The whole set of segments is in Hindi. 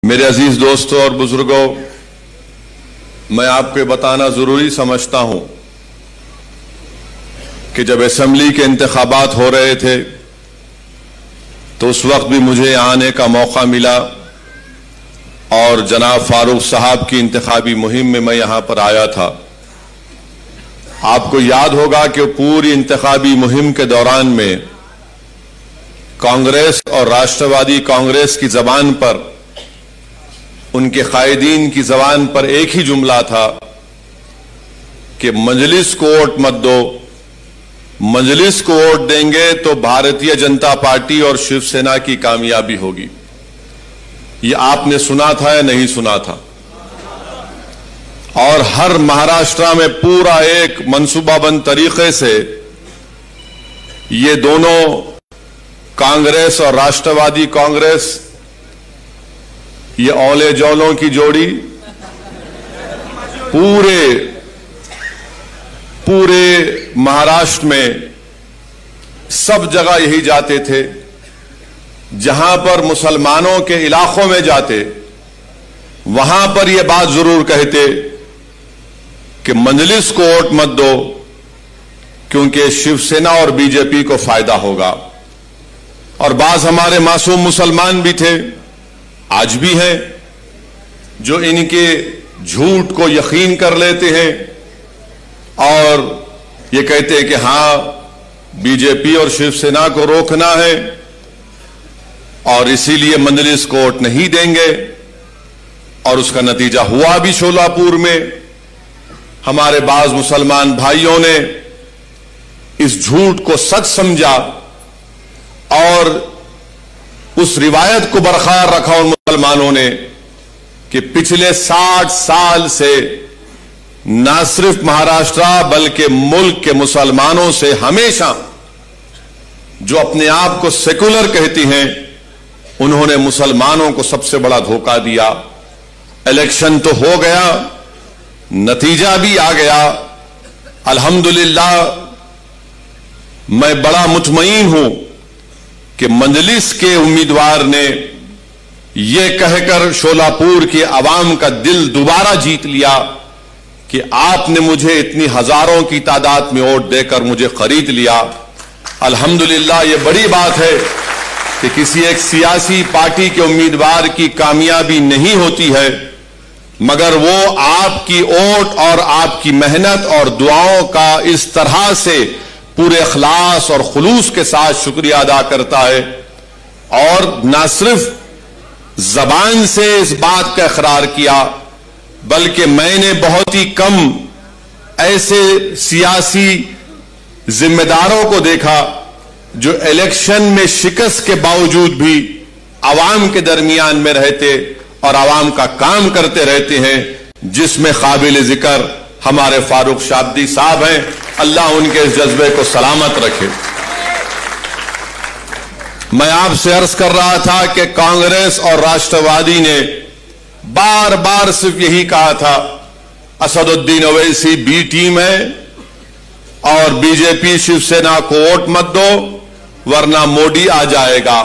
मेरे अजीज दोस्तों और बुजुर्गों, मैं आपको बताना जरूरी समझता हूं कि जब असेंबली के इंतखाबात हो रहे थे तो उस वक्त भी मुझे आने का मौका मिला और जनाब फारूक साहब की इंतखाबी मुहिम में मैं यहां पर आया था। आपको याद होगा कि पूरी इंतखाबी मुहिम के दौरान में कांग्रेस और राष्ट्रवादी कांग्रेस की जबान पर, उनके कायदीन की जबान पर एक ही जुमला था कि मजलिस को वोट मत दो, मजलिस को वोट देंगे तो भारतीय जनता पार्टी और शिवसेना की कामयाबी होगी। ये आपने सुना था या नहीं सुना था? और हर महाराष्ट्र में पूरा एक मंसूबाबंद तरीके से ये दोनों कांग्रेस और राष्ट्रवादी कांग्रेस, ये औले जौलों की जोड़ी पूरे महाराष्ट्र में सब जगह यही जाते थे। जहां पर मुसलमानों के इलाकों में जाते वहां पर यह बात जरूर कहते कि मजलिस को वोट मत दो क्योंकि शिवसेना और बीजेपी को फायदा होगा। और बाज हमारे मासूम मुसलमान भी थे, आज भी हैं, जो इनके झूठ को यकीन कर लेते हैं और ये कहते हैं कि हां बीजेपी और शिवसेना को रोकना है और इसीलिए मजलिस को वोट नहीं देंगे। और उसका नतीजा हुआ भी। शोलापुर में हमारे बाज मुसलमान भाइयों ने इस झूठ को सच समझा और उस रिवायत को बरकरार रखा उन मुसलमानों ने कि पिछले 60 साल से न सिर्फ महाराष्ट्र बल्कि मुल्क के मुसलमानों से हमेशा जो अपने आप को सेकुलर कहती हैं, उन्होंने मुसलमानों को सबसे बड़ा धोखा दिया। इलेक्शन तो हो गया, नतीजा भी आ गया। अल्हम्दुलिल्लाह मैं बड़ा मुतमईन हूं कि मजलिस के उम्मीदवार ने यह कहकर शोलापुर की आवाम का दिल दोबारा जीत लिया कि आपने मुझे इतनी हजारों की तादाद में वोट देकर मुझे खरीद लिया। अल्हम्दुलिल्लाह यह बड़ी बात है कि किसी एक सियासी पार्टी के उम्मीदवार की कामयाबी नहीं होती है, मगर वो आपकी वोट और आपकी मेहनत और दुआओं का इस तरह से पूरे इखलास और खुलूस के साथ शुक्रिया अदा करता है और न सिर्फ जबान से इस बात का इकरार किया बल्कि मैंने बहुत ही कम ऐसे सियासी जिम्मेदारों को देखा जो इलेक्शन में शिकस्त के बावजूद भी आवाम के दरमियान में रहते और आवाम का काम करते रहते हैं, जिसमें काबिल जिक्र हमारे फारूक शाब्दी साहब हैं। अल्लाह उनके इस जज्बे को सलामत रखे। मैं आपसे अर्ज कर रहा था कि कांग्रेस और राष्ट्रवादी ने बार बार सिर्फ यही कहा था, असदुद्दीन ओवैसी बी टीम है और बीजेपी शिवसेना को वोट मत दो वरना मोदी आ जाएगा।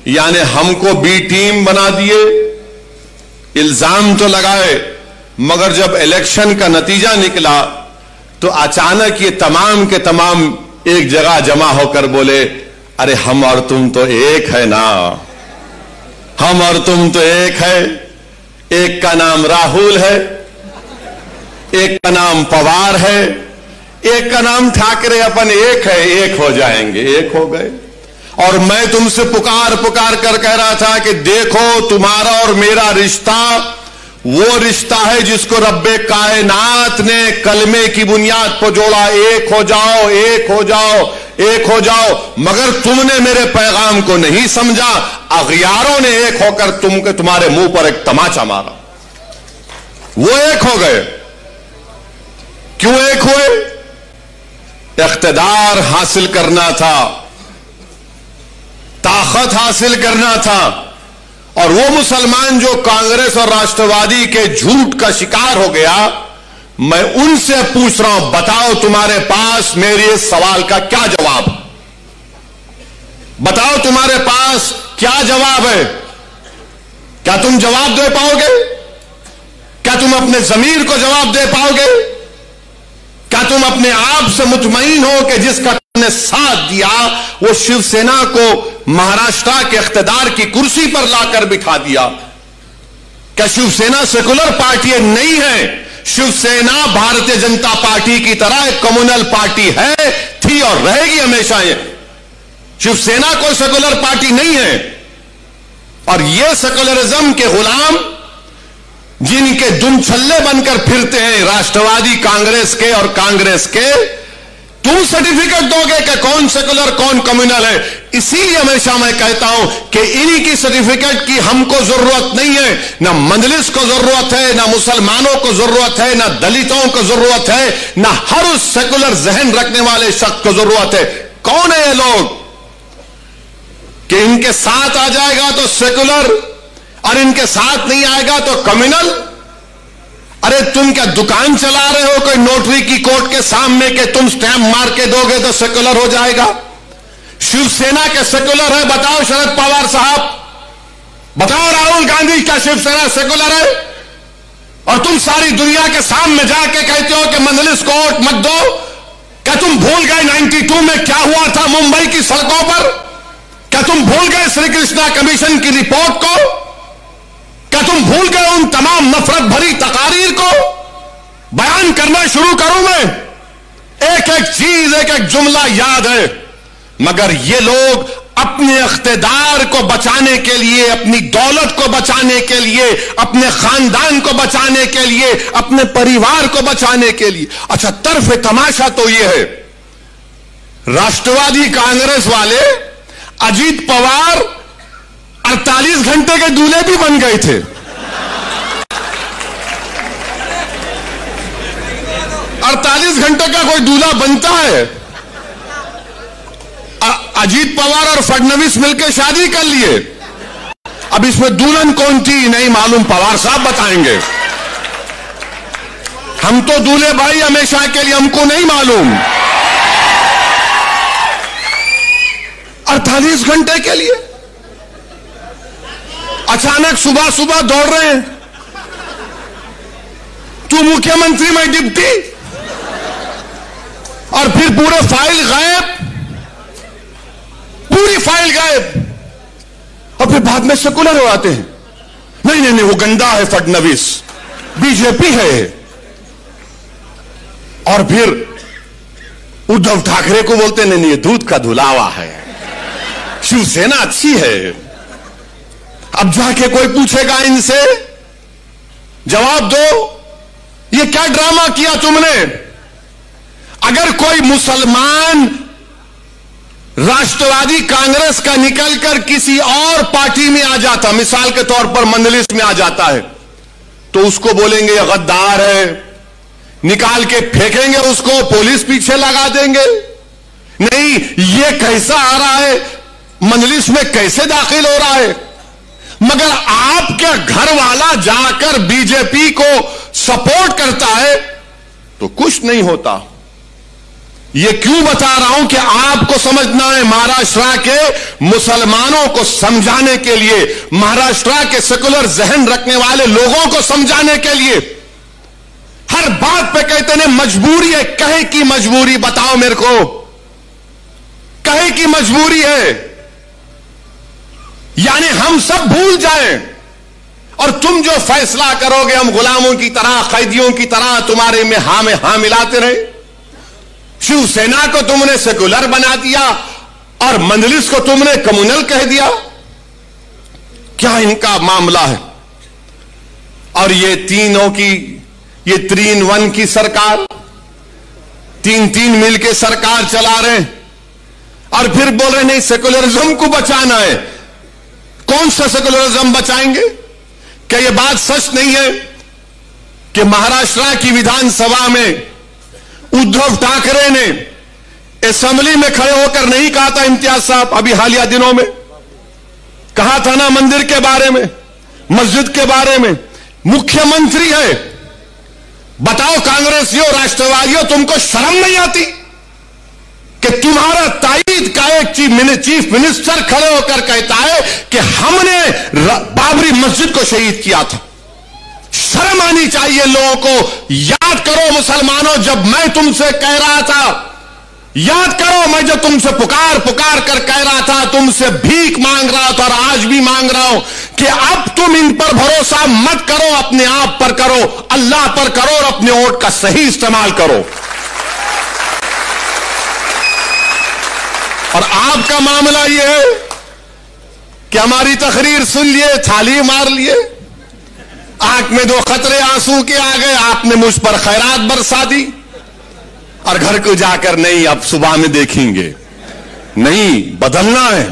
यानी हमको बी टीम बना दिए, इल्जाम तो लगाए, मगर जब इलेक्शन का नतीजा निकला तो अचानक ये तमाम के तमाम एक जगह जमा होकर बोले, अरे हम और तुम तो एक है ना, हम और तुम तो एक है। एक का नाम राहुल है, एक का नाम पवार है, एक का नाम ठाकरे, अपन एक है, एक हो जाएंगे। एक हो गए। और मैं तुमसे पुकार पुकार कर कह रहा था कि देखो तुम्हारा और मेरा रिश्ता वो रिश्ता है जिसको रब्बे कायनात ने कलमे की बुनियाद पर जोड़ा, एक हो जाओ, एक हो जाओ, एक हो जाओ। मगर तुमने मेरे पैगाम को नहीं समझा, अगियारों ने एक होकर तुम्हारे मुंह पर एक तमाचा मारा। वो एक हो गए। क्यों एक हुए? इख्तिदार हासिल करना था, ताकत हासिल करना था। और वो मुसलमान जो कांग्रेस और राष्ट्रवादी के झूठ का शिकार हो गया, मैं उनसे पूछ रहा हूं, बताओ तुम्हारे पास मेरे इस सवाल का क्या जवाब? बताओ तुम्हारे पास क्या जवाब है? क्या तुम जवाब दे पाओगे? क्या तुम अपने जमीर को जवाब दे पाओगे? क्या तुम अपने आप से मुतमईन हो कि जिसका तुमने साथ दिया वो शिवसेना को महाराष्ट्र के इख्तिदार की कुर्सी पर लाकर बिठा दिया? क्या शिवसेना सेकुलर पार्टी नहीं है? शिवसेना भारतीय जनता पार्टी की तरह एक कम्युनल पार्टी है, थी और रहेगी हमेशा। ये शिवसेना कोई सेकुलर पार्टी नहीं है। और ये सेकुलरिज्म के गुलाम जिनके दुम छल्ले बनकर फिरते हैं राष्ट्रवादी कांग्रेस के और कांग्रेस के, तुम सर्टिफिकेट दोगे कि कौन सेकुलर कौन कम्युनल है? इसीलिए हमेशा मैं कहता हूं कि इन्हीं की सर्टिफिकेट की हमको जरूरत नहीं है। ना मंजलिस को जरूरत है, ना मुसलमानों को जरूरत है, ना दलितों को जरूरत है, ना हर उस सेकुलर जहन रखने वाले शख्स को जरूरत है। कौन है ये लोग कि इनके साथ आ जाएगा तो सेकुलर और इनके साथ नहीं आएगा तो कम्युनल? अरे तुम क्या दुकान चला रहे हो कोई नोटरी की कोर्ट के सामने के तुम स्टैंप मार के दोगे तो सेकुलर हो जाएगा? शिवसेना के सेकुलर है? बताओ शरद पवार साहब, बताओ राहुल गांधी, क्या शिवसेना सेकुलर है? और तुम सारी दुनिया के सामने जाके कहते हो कि मंजलिस को वोट मत दो। क्या तुम भूल गए 92 में क्या हुआ था मुंबई की सड़कों पर? क्या तुम भूल गए श्री कृष्णा कमीशन की रिपोर्ट को? क्या तुम भूल गए उन तमाम नफरत भरी तकारीर को? बयान करना शुरू करूं मैं, एक एक चीज एक एक जुमला याद है, मगर ये लोग अपने इख्तिदार को बचाने के लिए, अपनी दौलत को बचाने के लिए, अपने खानदान को बचाने के लिए, अपने परिवार को बचाने के लिए। अच्छा, तर्फ तमाशा तो ये है, राष्ट्रवादी कांग्रेस वाले अजीत पवार 48 घंटे के दूल्हे भी बन गए थे। अड़तालीस घंटे का कोई दूल्हा बनता है? अजीत पवार और फडणवीस मिलकर शादी कर लिए। अब इसमें दुल्हन कौन थी नहीं मालूम, पवार साहब बताएंगे। हम तो दूल्हे भाई हमेशा के लिए, हमको नहीं मालूम। 48 घंटे के लिए अचानक सुबह सुबह दौड़ रहे हैं, तू मुख्यमंत्री में डिप्टी, और फिर पूरे फाइल गायब, पूरी फाइल गायब, और फिर बाद में सेकुलर हो आते हैं। नहीं नहीं नहीं, वो गंदा है फडणवीस, बीजेपी है। और फिर उद्धव ठाकरे को बोलते नहीं नहीं, ये दूध का धुलावा है, शिवसेना अच्छी है। अब जाके कोई पूछेगा इनसे, जवाब दो, ये क्या ड्रामा किया तुमने? अगर कोई मुसलमान राष्ट्रवादी कांग्रेस का निकलकर किसी और पार्टी में आ जाता, मिसाल के तौर पर मंजलिस में आ जाता है, तो उसको बोलेंगे ये गद्दार है, निकाल के फेंकेंगे उसको, पुलिस पीछे लगा देंगे। नहीं, ये कैसा आ रहा है, मंजलिस में कैसे दाखिल हो रहा है? मगर आपके घर वाला जाकर बीजेपी को सपोर्ट करता है तो कुछ नहीं होता। ये क्यों बता रहा हूं कि आपको समझना है, महाराष्ट्र के मुसलमानों को समझाने के लिए, महाराष्ट्र के सेकुलर जहन रखने वाले लोगों को समझाने के लिए। हर बात पे कहते हैं मजबूरी है, कहे की मजबूरी बताओ मेरे को, कहे की मजबूरी है? यानी हम सब भूल जाएं और तुम जो फैसला करोगे हम गुलामों की तरह, कैदियों की तरह तुम्हारे में हाँ मिलाते रहे। शिवसेना को तुमने सेकुलर बना दिया और मंजलिस को तुमने कम्युनल कह दिया। क्या इनका मामला है? और ये तीनों की, ये 3-1 की सरकार, 3 मिलके सरकार चला रहे हैं और फिर बोल रहे नहीं सेकुलरिज्म को बचाना है। कौन सा सेकुलरिज्म बचाएंगे? क्या यह बात सच नहीं है कि महाराष्ट्र की विधानसभा में उद्धव ठाकरे ने असेंबली में खड़े होकर नहीं कहा था, इम्तियाज साहब अभी हालिया दिनों में कहा था ना, मंदिर के बारे में, मस्जिद के बारे में, मुख्यमंत्री है। बताओ कांग्रेसियों, राष्ट्रवादियों, तुमको शर्म नहीं आती कि तुम्हारा तायद का एक चीफ मिनिस्टर खड़े होकर कहता है कि हमने बाबरी मस्जिद को शहीद किया था। शर्म आनी चाहिए लोगों को। याद करो मुसलमानों, जब मैं तुमसे कह रहा था, याद करो मैं जब तुमसे पुकार पुकार कर कह रहा था, तुमसे भीख मांग रहा था और आज भी मांग रहा हूं कि अब तुम इन पर भरोसा मत करो, अपने आप पर करो, अल्लाह पर करो और अपने वोट का सही इस्तेमाल करो। और आपका मामला यह है कि हमारी तकरीर सुन लिए, थाली मार लिए, आंख में दो खतरे आंसू के आ गए, आपने मुझ पर खैरात बरसा दी और घर को जाकर नहीं अब सुबह में देखेंगे। नहीं, बदलना है।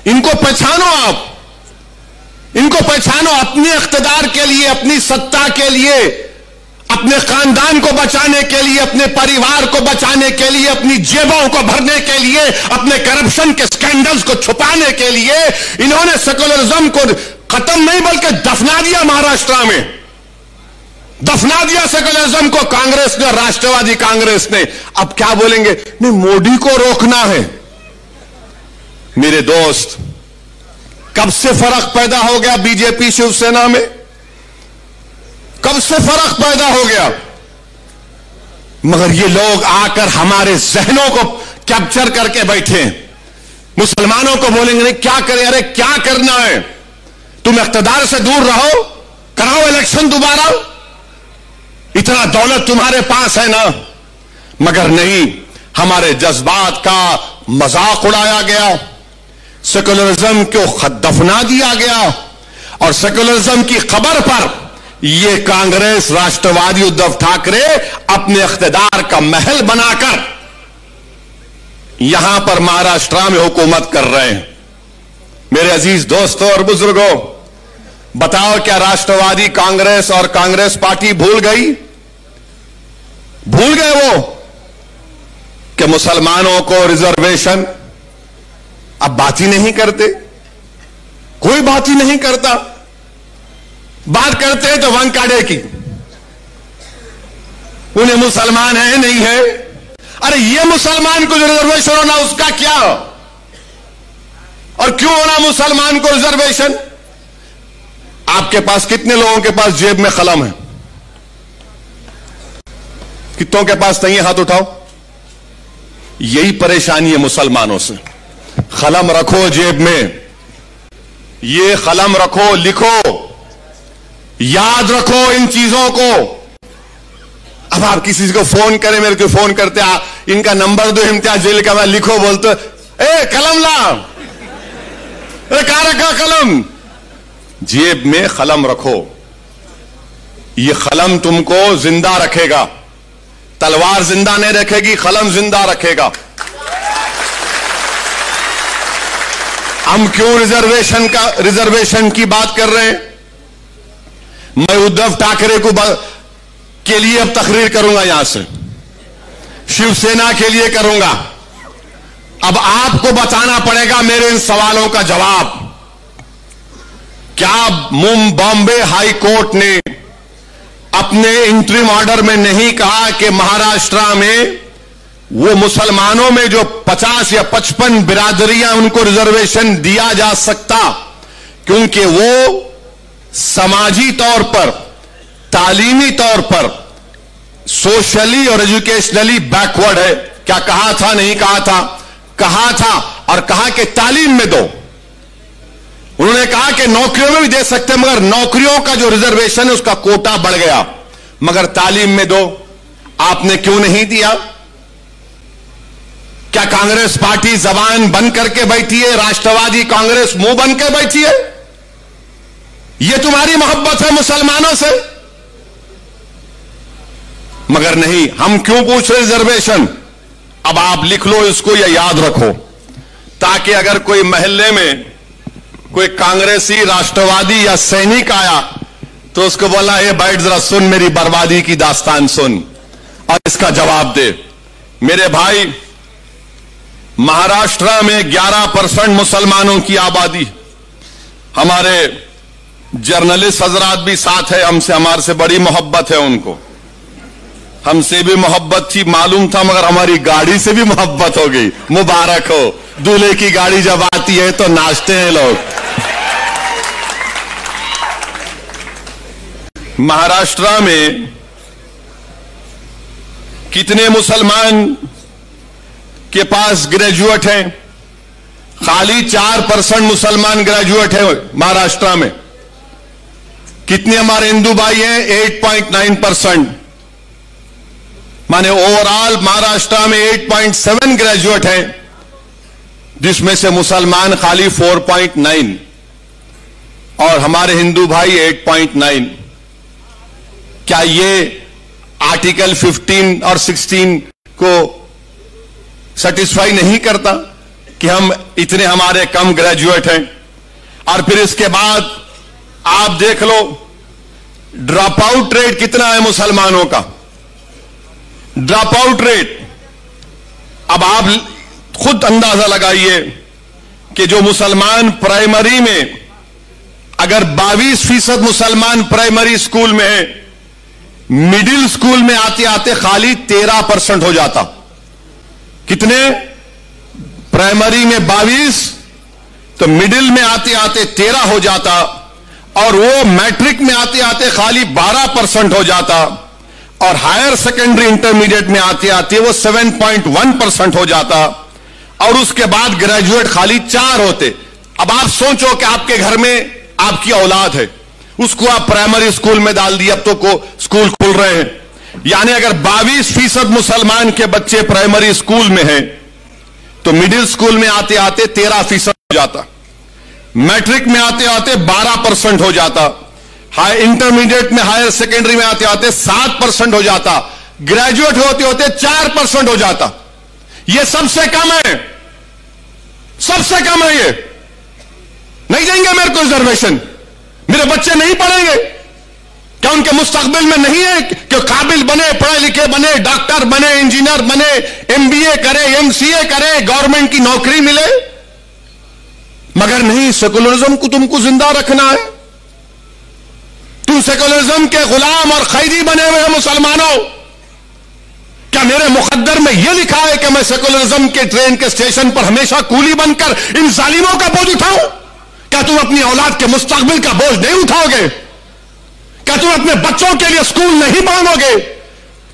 इनको पहचानो, आप इनको पहचानो। अपने इख्तिदार के लिए, अपनी सत्ता के लिए, अपने खानदान को बचाने के लिए, अपने परिवार को बचाने के लिए, अपनी जेबों को भरने के लिए, अपने करप्शन के स्कैंडल्स को छुपाने के लिए इन्होंने सेकुलरिज्म को खत्म नहीं बल्कि दफना दिया। महाराष्ट्र में दफना दिया सेकुलरिज्म को कांग्रेस ने, राष्ट्रवादी कांग्रेस ने। अब क्या बोलेंगे? नहीं, मोदी को रोकना है। मेरे दोस्त, कब से फर्क पैदा हो गया बीजेपी शिवसेना में? कब से फर्क पैदा हो गया? मगर ये लोग आकर हमारे जहनों को कैप्चर करके बैठे। मुसलमानों को बोलेंगे नहीं, क्या करें? अरे क्या करना है? तुम इख्तिदार से दूर रहो, कराओ इलेक्शन दोबारा, इतना दौलत तुम्हारे पास है ना। मगर नहीं, हमारे जज्बात का मजाक उड़ाया गया, सेकुलरिज्म को दफना दिया गया और सेकुलरिज्म की खबर पर ये कांग्रेस, राष्ट्रवादी उद्धव ठाकरे अपने इख्तिदार का महल बनाकर यहां पर महाराष्ट्र में हुकूमत कर रहे हैं। मेरे अजीज दोस्तों और बुजुर्गों, बताओ क्या राष्ट्रवादी कांग्रेस और कांग्रेस पार्टी भूल गई? भूल गए वो कि मुसलमानों को रिजर्वेशन? अब बात ही नहीं करते, कोई बात ही नहीं करता। बात करते हैं तो वंकाड़े की, उन्हें मुसलमान है नहीं है। अरे ये मुसलमान को जो रिजर्वेशन होना उसका क्या? और क्यों होना मुसलमान को रिजर्वेशन? आपके पास कितने लोगों के पास जेब में कलम है? कितनों के पास नहीं है? हाथ उठाओ। यही परेशानी है मुसलमानों से। कलम रखो जेब में, ये कलम रखो, लिखो, याद रखो इन चीजों को। अब आप किसी को फोन करें, मेरे को फोन करते, इनका नंबर दो, इम्तियाज जेल का, मैं लिखो बोलते, ए कलम ला, अरे कहां रखा कलम? जेब में कलम रखो, ये कलम तुमको जिंदा रखेगा। तलवार जिंदा नहीं रखेगी, कलम जिंदा रखेगा। हम क्यों रिजर्वेशन की बात कर रहे हैं? मैं उद्धव ठाकरे के लिए अब तकरीर करूंगा, यहां से शिवसेना के लिए करूंगा। अब आपको बताना पड़ेगा मेरे इन सवालों का जवाब। क्या बॉम्बे हाई कोर्ट ने अपने इंटरिम ऑर्डर में नहीं कहा कि महाराष्ट्र में वो मुसलमानों में जो 50 या 55 बिरादरियां, उनको रिजर्वेशन दिया जा सकता, क्योंकि वो समाजी तौर पर, तालीमी तौर पर, सोशली और एजुकेशनली बैकवर्ड है? क्या कहा था? नहीं कहा था? कहा था, और कहा कि तालीम में दो। उन्होंने कहा कि नौकरियों में भी दे सकते, मगर नौकरियों का जो रिजर्वेशन है उसका कोटा बढ़ गया, मगर तालीम में दो। आपने क्यों नहीं दिया? क्या कांग्रेस पार्टी जबान बंद करके बैठी है? राष्ट्रवादी कांग्रेस मुंह बंद के बैठी है? यह तुम्हारी मोहब्बत है मुसलमानों से? मगर नहीं, हम क्यों पूछ रहे रिजर्वेशन? अब आप लिख लो इसको या याद रखो, ताकि अगर कोई महल्ले में कोई कांग्रेसी, राष्ट्रवादी या सैनिक आया तो उसको बोला, ये बैठ जरा सुन, मेरी बर्बादी की दास्तान सुन और इसका जवाब दे। मेरे भाई, महाराष्ट्र में 11% मुसलमानों की आबादी। हमारे जर्नलिस्ट हजरात भी साथ है हमसे, हमारे से बड़ी मोहब्बत है उनको। हमसे भी मोहब्बत थी मालूम था, मगर हमारी गाड़ी से भी मोहब्बत हो गई। मुबारक हो, दूल्हे की गाड़ी जब आती है तो नाचते हैं लोग। महाराष्ट्र में कितने मुसलमान के पास ग्रेजुएट हैं? खाली 4% मुसलमान ग्रेजुएट हैं महाराष्ट्र में। कितने हमारे हिंदू भाई हैं? 8.9%। माने ओवरऑल महाराष्ट्र में 8.7 ग्रेजुएट हैं, जिसमें से मुसलमान खाली 4.9 और हमारे हिंदू भाई 8.9। क्या ये आर्टिकल 15 और 16 को सेटिस्फाई नहीं करता कि हम इतने हमारे कम ग्रेजुएट हैं? और फिर इसके बाद आप देख लो ड्रॉप आउट रेट कितना है मुसलमानों का। ड्रॉप आउट रेट, अब आप खुद अंदाजा लगाइए कि जो मुसलमान प्राइमरी में, अगर 22% मुसलमान प्राइमरी स्कूल में है, मिडिल स्कूल में आते आते खाली 13% हो जाता। कितने? प्राइमरी में 22, तो मिडिल में आते आते 13 हो जाता, और वो मैट्रिक में आते आते खाली 12% हो जाता, और हायर सेकेंडरी इंटरमीडिएट में आते आते वो 7.1% हो जाता, और उसके बाद ग्रेजुएट खाली 4 होते। अब आप सोचो कि आपके घर में आपकी औलाद है, उसको आप प्राइमरी स्कूल में डाल दिए, अब तो को स्कूल खुल रहे हैं, यानी अगर 22% मुसलमान के बच्चे प्राइमरी स्कूल में हैं, तो मिडिल स्कूल में आते आते 13% हो जाता, मैट्रिक में आते आते 12% हो जाता, हाई इंटरमीडिएट में, हायर सेकेंडरी में आते आते 7% हो जाता, ग्रेजुएट होते होते 4% हो जाता। यह सबसे कम है, सबसे कम है। ये नहीं देंगे मेरे को रिजर्वेशन, मेरे बच्चे नहीं पढ़ेंगे। क्या उनके मुस्तकबिल में नहीं है कि काबिल बने, पढ़े लिखे बने, डॉक्टर बने, इंजीनियर बने, MBA करे, MCA करे, गवर्नमेंट की नौकरी मिले? मगर नहीं, सेकुलरिज्म को तुमको जिंदा रखना है। तुम सेकुलरिज्म के गुलाम और खैदी बने हुए हैं मुसलमानों। क्या मेरे मुकद्दर में यह लिखा है कि मैं सेकुलरिज्म के ट्रेन के स्टेशन पर हमेशा कूली बनकर इन जालिमों का बोझ उठाऊं? क्या तुम अपनी औलाद के मुस्तकबिल का बोझ नहीं उठाओगे? क्या तुम अपने बच्चों के लिए स्कूल नहीं मांगोगे?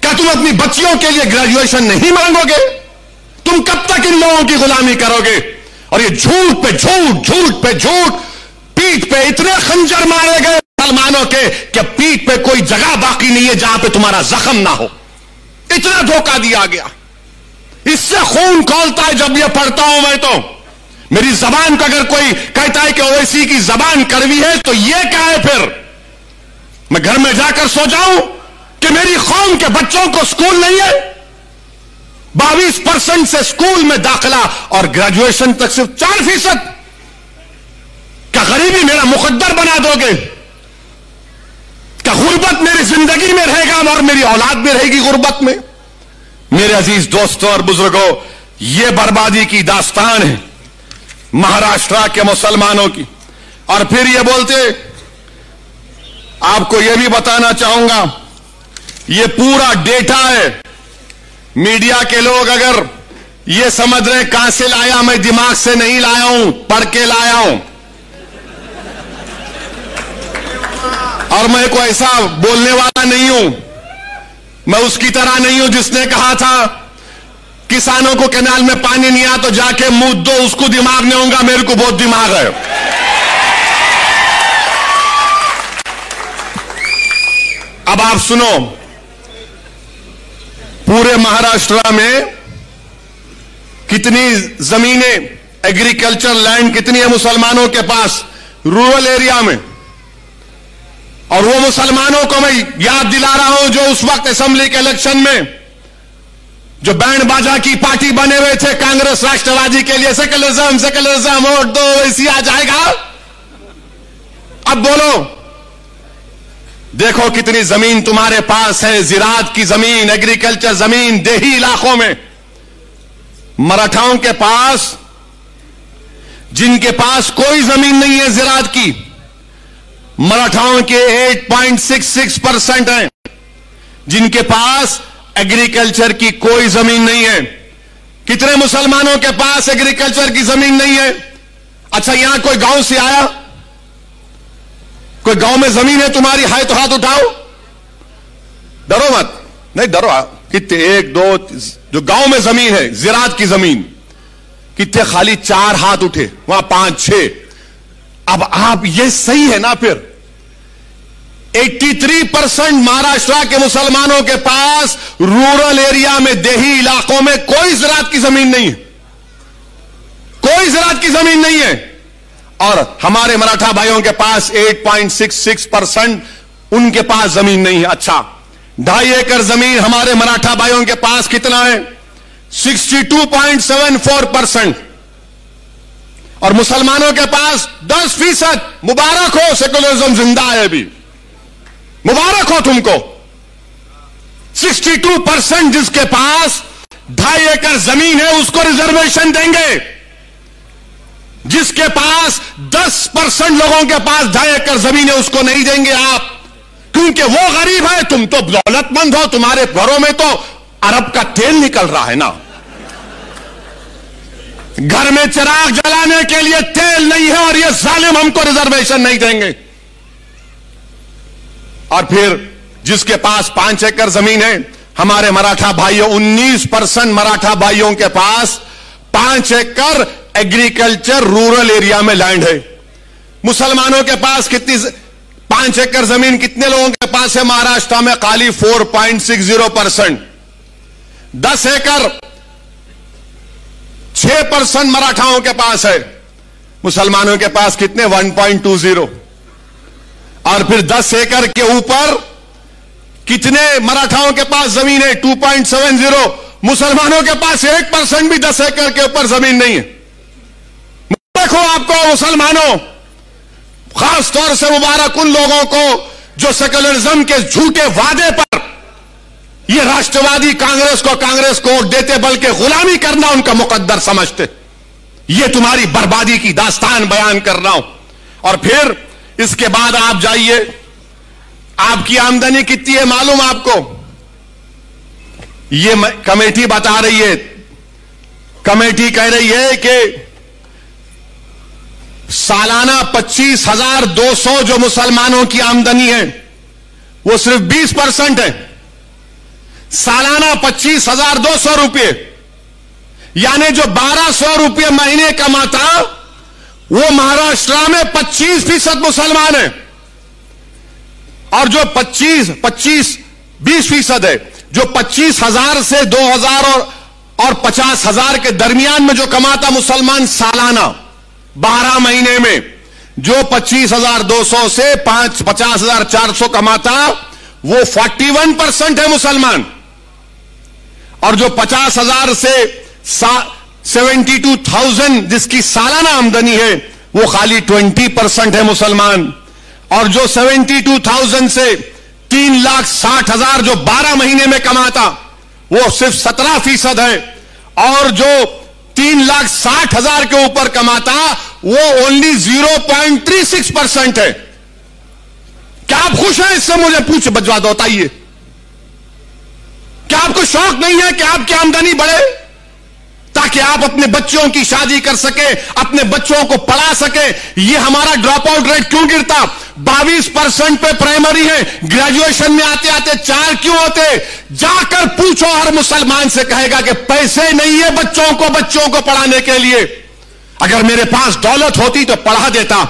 क्या तुम अपनी बच्चियों के लिए ग्रेजुएशन नहीं मांगोगे? तुम कब तक इन लोगों की गुलामी करोगे? और ये झूठ पे झूठ, झूठ पे झूठ, पीठ पे इतने खंजर मारे गए मुसलमानों के कि पीठ पे कोई जगह बाकी नहीं है जहां पे तुम्हारा जख्म ना हो। इतना धोखा दिया गया, इससे खून खौलता है जब यह पढ़ता हूं मैं। तो मेरी जबान को अगर कोई कहता है कि ओवैसी की जबान कड़वी है, तो यह क्या है? फिर मैं घर में जाकर सो जाऊं कि मेरी कौम के बच्चों को स्कूल नहीं है? 22% से स्कूल में दाखिला और ग्रेजुएशन तक सिर्फ 4%। क्या गरीबी मेरा मुकद्दर बना दोगे? क्या गुर्बत मेरी जिंदगी में रहेगा और मेरी औलाद भी रहेगी गुर्बत में? मेरे अजीज दोस्तों और बुजुर्गों, यह बर्बादी की दास्तान है महाराष्ट्र के मुसलमानों की। और फिर ये बोलते, आपको यह भी बताना चाहूंगा, यह पूरा डेटा है। मीडिया के लोग अगर ये समझ रहे कहां से लाया, मैं दिमाग से नहीं लाया हूं, पढ़ के लाया हूं। और मैं कोई ऐसा बोलने वाला नहीं हूं, मैं उसकी तरह नहीं हूं जिसने कहा था किसानों को कैनाल में पानी नहीं आया तो जाके मुंह दो, उसको दिमाग नहीं होगा, मेरे को बहुत दिमाग है। अब आप सुनो, पूरे महाराष्ट्र में कितनी जमीनें, एग्रीकल्चर लैंड कितनी है मुसलमानों के पास रूरल एरिया में। और वो मुसलमानों को मैं याद दिला रहा हूं जो उस वक्त असेंबली के इलेक्शन में जो बैंड बाजा की पार्टी बने हुए थे कांग्रेस राष्ट्रवादी के लिए, सेकुलरिज्म सेकुलरिज्म, वोट दो, वैसी आ जाएगा। अब बोलो, देखो कितनी जमीन तुम्हारे पास है, जिरात की जमीन, एग्रीकल्चर जमीन, देही इलाकों में। मराठाओं के पास, जिनके पास कोई जमीन नहीं है जिरात की, मराठाओं के 8.66% हैं, जिनके पास एग्रीकल्चर की कोई जमीन नहीं है। कितने मुसलमानों के पास एग्रीकल्चर की जमीन नहीं है? अच्छा, यहां कोई गांव से आया? कोई गांव में जमीन है तुम्हारी? है तो हाथ उठाओ, डरो मत, नहीं डरो। कितने? एक दो, जो गांव में जमीन है, ज़िराअत की जमीन, कितने? खाली 4 हाथ उठे, वहां 5 6। अब आप, ये सही है ना? फिर 83% महाराष्ट्र के मुसलमानों के पास रूरल एरिया में, देही इलाकों में कोई ज़िराअत की जमीन नहीं है, कोई ज़िराअत की जमीन नहीं है। और हमारे मराठा भाइयों के पास 8.66% उनके पास जमीन नहीं है। अच्छा, 2.5 एकड़ जमीन हमारे मराठा भाइयों के पास कितना है? 62.74%। और मुसलमानों के पास 10%। मुबारक हो, सेकुलरिज्म जिंदा है अभी, मुबारक हो तुमको। 62% जिसके पास 2.5 एकड़ जमीन है उसको रिजर्वेशन देंगे। जिसके पास 10% लोगों के पास 2.5 एकड़ जमीन है उसको नहीं देंगे आप, क्योंकि वो गरीब है, तुम तो दौलतमंद हो, तुम्हारे घरों में तो अरब का तेल निकल रहा है ना। घर में चिराग जलाने के लिए तेल नहीं है और ये जालिम हमको रिजर्वेशन नहीं देंगे। और फिर जिसके पास 5 एकड़ जमीन है, हमारे मराठा भाइयों, 19% मराठा भाइयों के पास 5 एकड़ एग्रीकल्चर रूरल एरिया में लैंड है। मुसलमानों के पास कितनी? 5 एकड़ जमीन कितने लोगों के पास है महाराष्ट्र में? खाली 4.60%। 10 एकड़ 6% मराठाओं के पास है। मुसलमानों के पास कितने? 1.20। और फिर 10 एकड़ के ऊपर कितने मराठाओं के पास जमीन है? 2.70। मुसलमानों के पास 1% भी 10 एकड़ के ऊपर जमीन नहीं है। देखो आपको मुसलमानों, खास तौर से मुबारक उन लोगों को जो सेकुलरिज्म के झूठे वादे पर ये राष्ट्रवादी कांग्रेस को वोट देते, बल्कि गुलामी करना उनका मुकद्दर समझते। ये तुम्हारी बर्बादी की दास्तान बयान कर रहा हूं। और फिर इसके बाद आप जाइए, आपकी आमदनी कितनी है मालूम आपको? ये कमेटी बता रही है, कमेटी कह रही है कि सालाना 25,200 जो मुसलमानों की आमदनी है वो सिर्फ 20% है। सालाना 25,200 रुपये, यानी जो 1,200 रुपये महीने कमाता वो महाराष्ट्र में 25% मुसलमान है। और जो 20% है, जो 25,000 से 2,000 और 50,000 के दरमियान में जो कमाता मुसलमान सालाना 12 महीने में, जो 25,200 से 50,400 कमाता वो 41% है मुसलमान। और जो 50,000 से 72,000 जिसकी सालाना आमदनी है वो खाली 20% है मुसलमान। और जो 72,000 से 3,60,000 जो 12 महीने में कमाता वो सिर्फ 17% है। और जो 3,60,000 के ऊपर कमाता वो ओनली 0.36% है। क्या आप खुश हैं इससे? मुझे पूछ बजवा दो, बताइए। क्या आपको शौक नहीं है कि आपकी आमदनी बढ़े, ताकि आप अपने बच्चों की शादी कर सके, अपने बच्चों को पढ़ा सके? ये हमारा ड्रॉप आउट रेट क्यों गिरता? 22% पे प्राइमरी है, ग्रेजुएशन में आते आते 4 क्यों होते? जाकर पूछो, हर मुसलमान से कहेगा कि पैसे नहीं है बच्चों को पढ़ाने के लिए। अगर मेरे पास दौलत होती तो पढ़ा देता,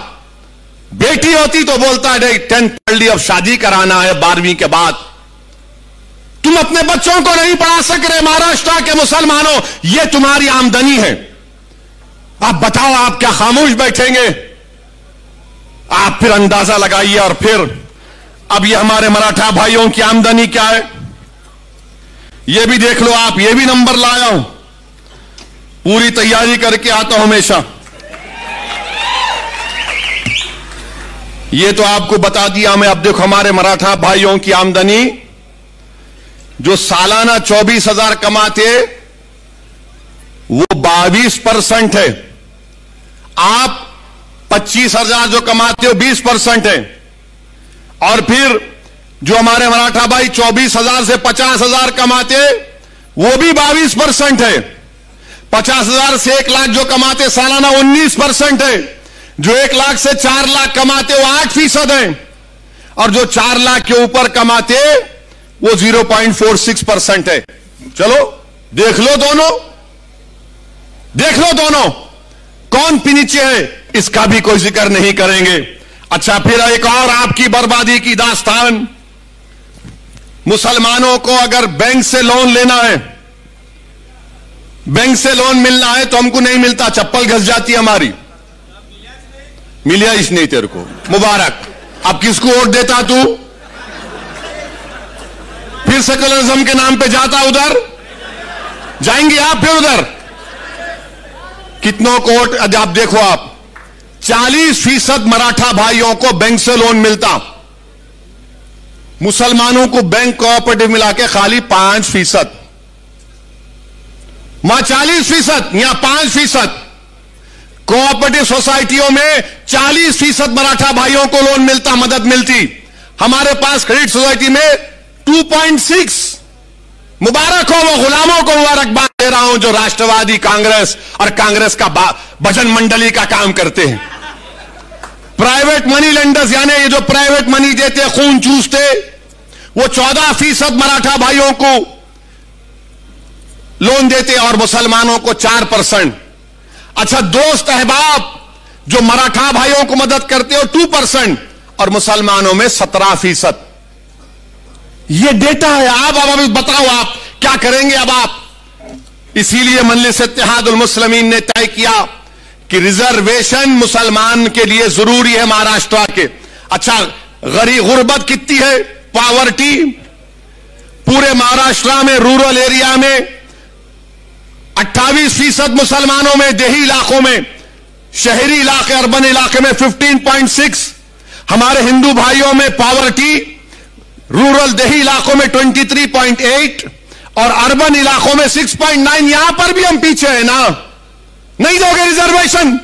बेटी होती तो बोलता है 10th पढ़ ली, अब शादी कराना है 12वीं के बाद। तुम अपने बच्चों को नहीं पढ़ा सक रहे महाराष्ट्र के मुसलमानों, यह तुम्हारी आमदनी है। आप बताओ, आप क्या खामोश बैठेंगे? आप फिर अंदाजा लगाइए। और फिर अब ये हमारे मराठा भाइयों की आमदनी क्या है ये भी देख लो आप। ये भी नंबर लाया हूं, पूरी तैयारी करके आता हूं हमेशा। ये तो आपको बता दिया मैं। अब देखो हमारे मराठा भाइयों की आमदनी जो सालाना 24,000 कमाते वो 22% है। आप 25,000 जो कमाते हो 20% है। और फिर जो हमारे मराठा भाई 24,000 से 50,000 कमाते वो भी 22% है। 50,000 से 1 लाख जो कमाते सालाना 19% है। जो 1 लाख से 4 लाख कमाते वो 8% है, और जो 4 लाख के ऊपर कमाते वो 0.46% है। चलो देख लो दोनों कौन नीचे है, इसका भी कोई जिक्र नहीं करेंगे। अच्छा, फिर एक और आपकी बर्बादी की दास्तान। मुसलमानों को अगर बैंक से लोन लेना है, बैंक से लोन मिलना है तो हमको नहीं मिलता, चप्पल घस जाती है हमारी। मिलिया इस नहीं तेरे को, मुबारक। अब किसको वोट देता तू? फिर सेकुलरिज्म के नाम पे जाता उधर, जाएंगे आप फिर उधर। कितनों को वोट? आप देखो, आप 40% मराठा भाइयों को बैंक से लोन मिलता, मुसलमानों को बैंक कोऑपरेटिव मिला के खाली 5%। वहां 40%, यहां 5%। कोऑपरेटिव सोसाइटियों में 40% मराठा भाइयों को लोन मिलता, मदद मिलती। हमारे पास क्रेडिट सोसाइटी में 2.6। मुबारक हो वो गुलामों को, मुबारकबाद दे रहा हूं जो राष्ट्रवादी कांग्रेस और कांग्रेस का भजन मंडली का काम करते हैं। प्राइवेट मनी लेंडर्स, यानी ये जो प्राइवेट मनी देते, खून चूसते, वो 14% मराठा भाइयों को लोन देते और मुसलमानों को 4%। अच्छा, दोस्त अहबाब जो मराठा भाइयों को मदद करते हो 2% और मुसलमानों में 17%। ये डेटा है। अब अभी बताओ आप क्या करेंगे अब आप? इसीलिए मजलिस इत्तेहादुल मुस्लिमीन ने तय किया कि रिजर्वेशन मुसलमान के लिए जरूरी है महाराष्ट्र के। अच्छा, गुर्बत कितनी है, पॉवर्टी पूरे महाराष्ट्र में, रूरल एरिया में 28% मुसलमानों में, देही इलाकों में, शहरी इलाके अर्बन इलाके में 15.6, हमारे हिंदू भाइयों में पॉवर्टी रूरल देही इलाकों में 23.8 और अर्बन इलाकों में 6.9। यहां पर भी हम पीछे हैं ना। नहीं दोगे रिजर्वेशन,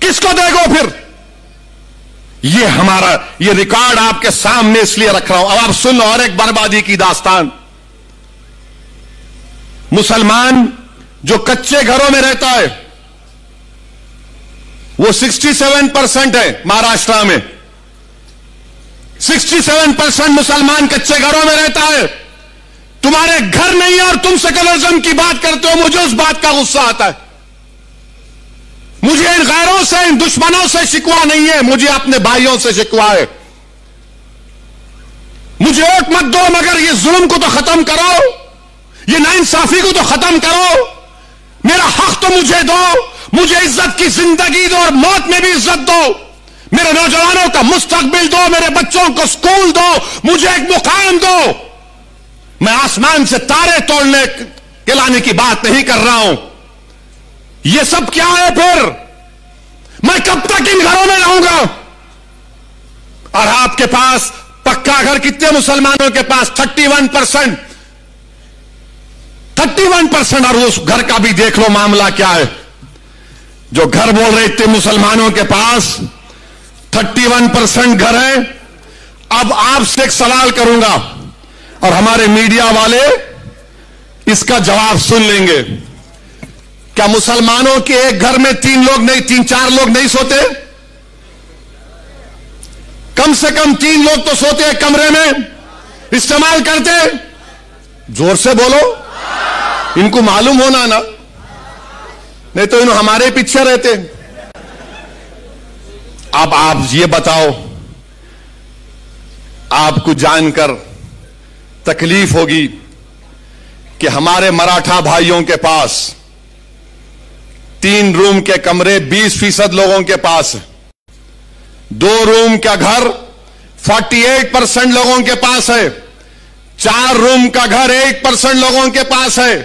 किसको देगो फिर? ये हमारा ये रिकॉर्ड आपके सामने इसलिए रख रहा हूं। अब आप सुन लो और एक बर्बादी की दास्तान। मुसलमान जो कच्चे घरों में रहता है वो 67% है महाराष्ट्र में। 67% मुसलमान कच्चे घरों में रहता है। तुम्हारे घर नहीं है और तुम सेकुलरिज्म की बात करते हो। मुझे उस बात का गुस्सा आता है। मुझे इन गैरों से, इन दुश्मनों से शिकवा नहीं है, मुझे अपने भाइयों से शिकवा है। मुझे वोट मत दो, मगर ये जुल्म को तो खत्म करो, ये नाइंसाफी को तो खत्म करो। मेरा हक तो मुझे दो, मुझे इज्जत की जिंदगी दो और मौत में भी इज्जत दो। मेरे नौजवानों का मुस्तकबिल दो, मेरे बच्चों को स्कूल दो, मुझे एक मुकाम दो। मैं आसमान से तारे तोड़ने के लाने की बात नहीं कर रहा हूं। ये सब क्या है फिर? मैं कब तक इन घरों में रहूंगा? और आपके पास पक्का घर कितने मुसलमानों के पास? 31%। 31%। और उस घर का भी देख लो मामला क्या है। जो घर बोल रहे थे मुसलमानों के पास 31% घर है। अब आपसे एक सवाल करूंगा और हमारे मीडिया वाले इसका जवाब सुन लेंगे। क्या मुसलमानों के एक घर में 3 लोग नहीं, 3-4 लोग नहीं सोते? कम से कम 3 लोग तो सोते हैं कमरे में, इस्तेमाल करते। जोर से बोलो, इनको मालूम होना ना, नहीं तो इन्हों हमारे पीछे रहते। अब आप ये बताओ, आपको जानकर तकलीफ होगी कि हमारे मराठा भाइयों के पास 3 रूम के कमरे 20% लोगों के पास है। 2 रूम का घर 48% लोगों के पास है। 4 रूम का घर 8% लोगों के पास है।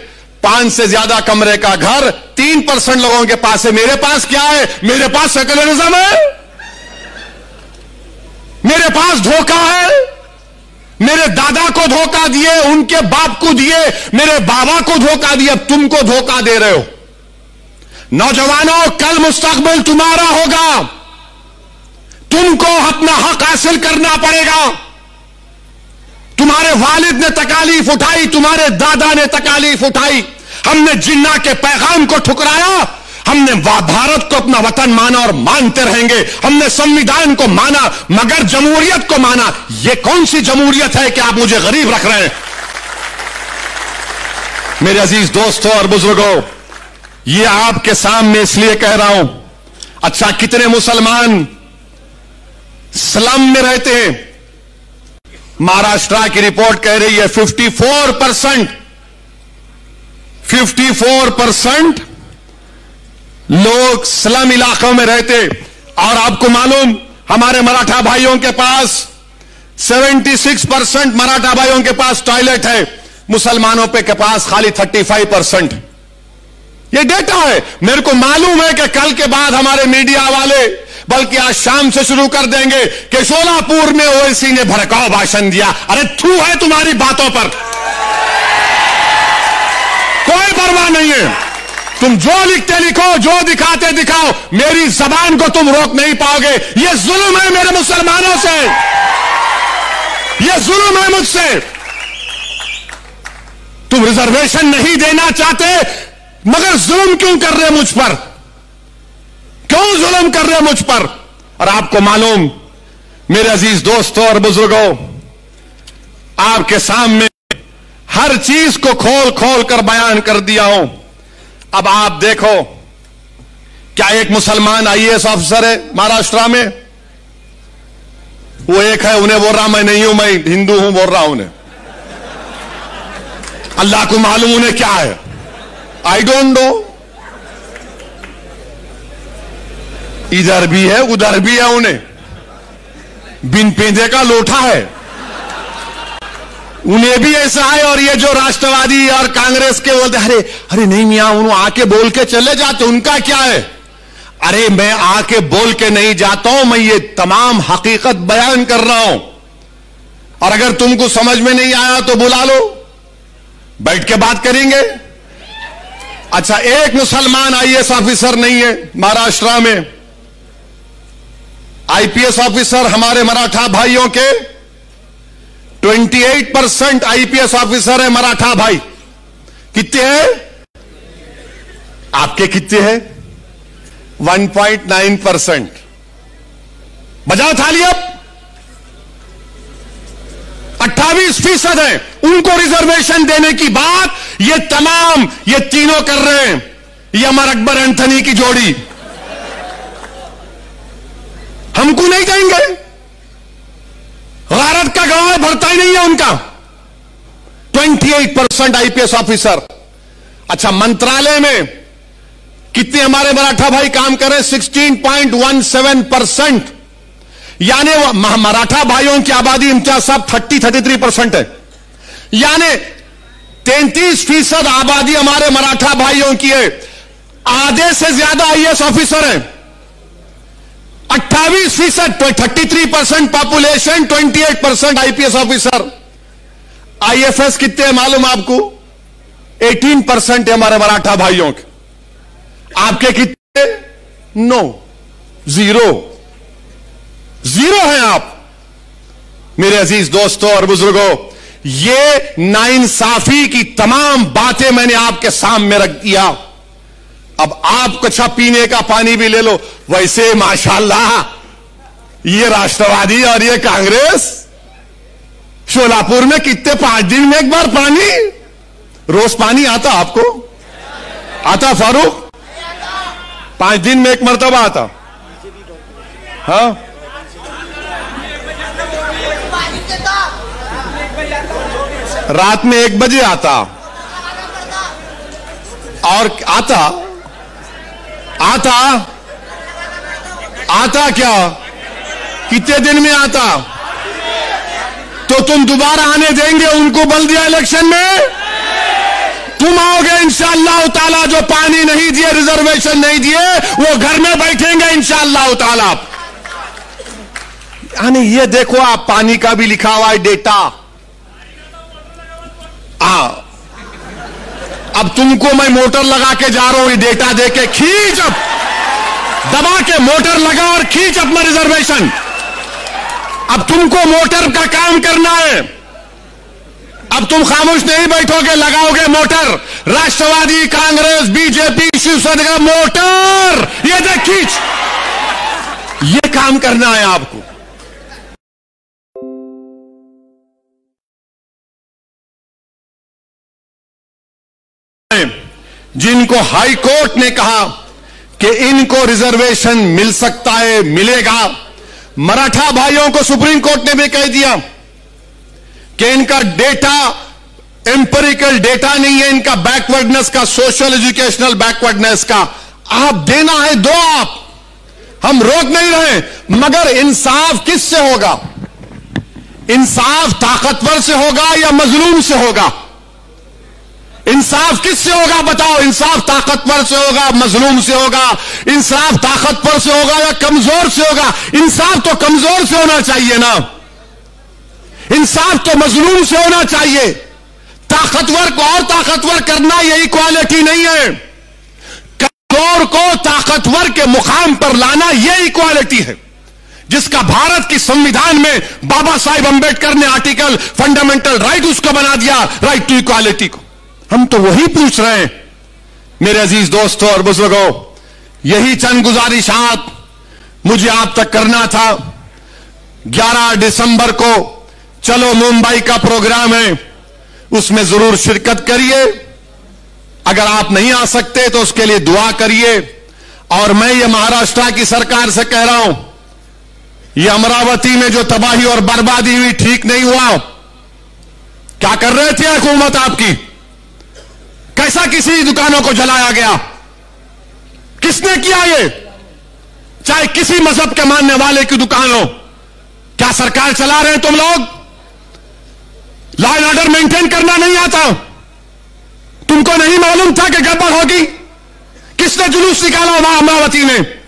5 से ज्यादा कमरे का घर 3% लोगों के पास है। मेरे पास क्या है? मेरे पास सेकुलरिज्म है, मेरे पास धोखा है। मेरे दादा को धोखा दिए, उनके बाप को दिए, मेरे बाबा को धोखा दिया, अब तुमको धोखा दे रहे हो। नौजवानों, कल मुस्तकबिल तुम्हारा होगा, तुमको अपना हक हासिल करना पड़ेगा। तुम्हारे वालिद ने तकालीफ उठाई, तुम्हारे दादा ने तकालीफ उठाई। हमने जिन्ना के पैगाम को ठुकराया, हमने भारत को अपना वतन माना और मानते रहेंगे। हमने संविधान को माना मगर जमहूरियत को माना। यह कौन सी जमहूरियत है कि आप मुझे गरीब रख रहे हैं? मेरे अजीज दोस्तों और बुजुर्गों, यह आपके सामने इसलिए कह रहा हूं। अच्छा, कितने मुसलमान स्लम में रहते हैं? महाराष्ट्र की रिपोर्ट कह रही है 54% लोग स्लम इलाकों में रहते। और आपको मालूम, हमारे मराठा भाइयों के पास 76% मराठा भाइयों के पास टॉयलेट है, मुसलमानों के पास खाली 35%। यह डेटा है। मेरे को मालूम है कि कल के बाद हमारे मीडिया वाले, बल्कि आज शाम से शुरू कर देंगे कि शोलापुर में ओवैसी ने भड़काऊ भाषण दिया। अरे थू है तुम्हारी बातों पर, कोई परवाह नहीं है। तुम जो लिखते लिखो, जो दिखाते दिखाओ, मेरी जबान को तुम रोक नहीं पाओगे। यह जुल्म है मेरे मुसलमानों से, यह जुल्म है मुझसे। तुम रिजर्वेशन नहीं देना चाहते मगर जुल्म क्यों कर रहे मुझ पर? क्यों जुल्म कर रहे मुझ पर? और आपको मालूम, मेरे अजीज दोस्तों और बुजुर्गों, आपके सामने हर चीज को खोल खोल कर बयान कर दिया हूं। अब आप देखो, क्या एक मुसलमान आईएएस ऑफिसर है महाराष्ट्र में? वो एक है, उन्हें बोल रहा मैं नहीं हूं, मैं हिंदू हूं बोल रहा हूं। उन्हें अल्लाह को मालूम उन्हें क्या है। I don't know. इधर भी है उधर भी है, उन्हें बिन पेंदे का लोटा है, उन्हें भी ऐसा है। और ये जो राष्ट्रवादी और कांग्रेस के बोलते, अरे अरे नहीं मियां, उन्होंने आके बोल के चले जाते, उनका क्या है? अरे मैं आके बोल के नहीं जाता हूं, मैं ये तमाम हकीकत बयान कर रहा हूं। और अगर तुमको समझ में नहीं आया तो बुला लो, बैठ के बात करेंगे। अच्छा, एक मुसलमान आईएएस ऑफिसर नहीं है महाराष्ट्र में। आईपीएस ऑफिसर हमारे मराठा भाइयों के 28% आईपीएस ऑफिसर है मराठा भाई। कितने हैं? आपके कितने हैं? 1.9%। बजाओ थाली अब। 28% है। उनको रिजर्वेशन देने की बात ये तमाम, ये तीनों कर रहे हैं। ये अमर अकबर एंथनी की जोड़ी। हमको नहीं देंगे। भारत का गवाह भरता ही नहीं है उनका। 28% आईपीएस ऑफिसर। अच्छा, मंत्रालय में कितने हमारे मराठा भाई काम कर रहे हैं? 16.17%। यानी मराठा भाइयों की आबादी इम्तियाज साहब 33% है। यानी 33% आबादी हमारे मराठा भाइयों की है। आधे से ज्यादा आईएएस ऑफिसर हैं। 28%, 33% पॉपुलेशन, 28% आईपीएस ऑफिसर। आईएफएस कितने हैं मालूम आपको? 18% है हमारे मराठा भाइयों के। आपके कितने? नो, जीरो हैं आप। मेरे अजीज दोस्तों और बुजुर्गों, ये नाइंसाफी की तमाम बातें मैंने आपके सामने रख दिया। अब आप कच्चा पीने का पानी भी ले लो। वैसे माशाल्लाह ये राष्ट्रवादी और ये कांग्रेस शोलापुर में कितने 5 दिन में एक बार पानी, रोज पानी आता आपको? आता फारूक? 5 दिन में एक मर्तबा आता। हाँ, रात में 1 बजे आता। और आता क्या? कितने दिन में आता? तो तुम दोबारा आने देंगे उनको बल्दिया इलेक्शन में? तुम आओगे इंशाअल्लाह ताला। जो पानी नहीं दिए, रिजर्वेशन नहीं दिए, वो घर में बैठेंगे इंशाअल्लाह ताला। यानी ये देखो, आप पानी का भी लिखा हुआ है डेटा। अब तुमको मैं मोटर लगा के जा रहा हूं, ये डेटा देके खींच, अब दबा के मोटर लगा और खींच अपना रिजर्वेशन। अब तुमको मोटर का काम करना है। अब तुम खामोश नहीं बैठोगे, लगाओगे मोटर। राष्ट्रवादी कांग्रेस बीजेपी शिवसेना मोटर, ये देख खींच, ये काम करना है आपको। जिनको हाई कोर्ट ने कहा कि इनको रिजर्वेशन मिल सकता है, मिलेगा, मराठा भाइयों को सुप्रीम कोर्ट ने भी कह दिया कि इनका डेटा एम्पिरिकल डेटा नहीं है, इनका बैकवर्डनेस का, सोशल एजुकेशनल बैकवर्डनेस का आप देना है, दो आप, हम रोक नहीं रहे। मगर इंसाफ किससे होगा? इंसाफ ताकतवर से होगा या मजलूम से होगा? इंसाफ किससे होगा बताओ? इंसाफ ताकतवर से होगा, मजलूम से होगा? इंसाफ ताकतवर से होगा या कमजोर से होगा? इंसाफ तो कमजोर से होना चाहिए ना, इंसाफ तो मजलूम से होना चाहिए। ताकतवर को और ताकतवर करना यही इक्वालिटी नहीं है, कमजोर को ताकतवर के मुकाम पर लाना यह इक्वालिटी है, जिसका भारत की संविधान में बाबा साहिब अंबेडकर ने आर्टिकल फंडामेंटल राइट उसको बना दिया, राइट टू इक्वालिटी को। हम तो वही पूछ रहे हैं मेरे अजीज दोस्तों और बुजुर्गों। यही चंद गुजारिशात मुझे आप तक करना था। 11 दिसंबर को चलो मुंबई का प्रोग्राम है, उसमें जरूर शिरकत करिए। अगर आप नहीं आ सकते तो उसके लिए दुआ करिए। और मैं ये महाराष्ट्र की सरकार से कह रहा हूं, ये अमरावती में जो तबाही और बर्बादी हुई ठीक नहीं हुआ। क्या कर रहे थे हुकूमत आपकी? कैसा किसी दुकानों को जलाया गया? किसने किया ये? चाहे किसी मजहब के मानने वाले की दुकान हो, क्या सरकार चला रहे हैं तुम लोग? लॉ एंड ऑर्डर मेंटेन करना नहीं आता? तुमको नहीं मालूम था कि गड़बड़ होगी? किसने जुलूस निकाला वहां अमरावती में?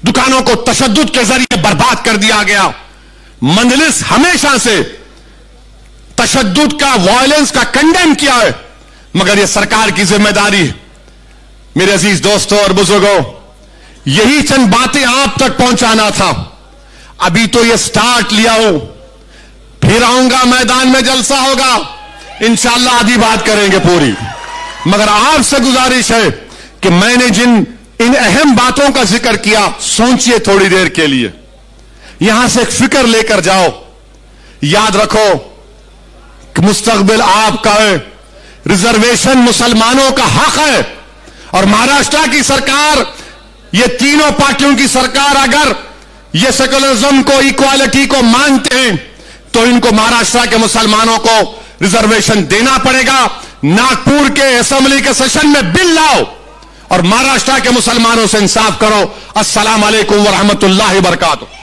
दुकानों को तशद्दुद के जरिए बर्बाद कर दिया गया। मंजलिस हमेशा से तशद्दुद का, वायलेंस का कंडेम किया है, मगर यह सरकार की जिम्मेदारी है। मेरे अजीज दोस्तों और बुजुर्गों, यही चंद बातें आप तक पहुंचाना था। अभी तो यह स्टार्ट लिया हूं, फिर आऊंगा, मैदान में जलसा होगा, इंशाअल्लाह आधी बात करेंगे पूरी। मगर आपसे गुजारिश है कि मैंने जिन इन अहम बातों का जिक्र किया, सोचिए थोड़ी देर के लिए, यहां से एक फिक्र लेकर जाओ। याद रखो कि मुस्तकबिल आपका है, रिजर्वेशन मुसलमानों का हक है। और महाराष्ट्र की सरकार, ये तीनों पार्टियों की सरकार अगर ये सेकुलरिज्म को, इक्वालिटी को मानते हैं तो इनको महाराष्ट्र के मुसलमानों को रिजर्वेशन देना पड़ेगा। नागपुर के असेंबली के सेशन में बिल लाओ और महाराष्ट्र के मुसलमानों से इंसाफ करो। अस्सलाम वालेकुम व रहमतुल्लाहि व बरकातुहू।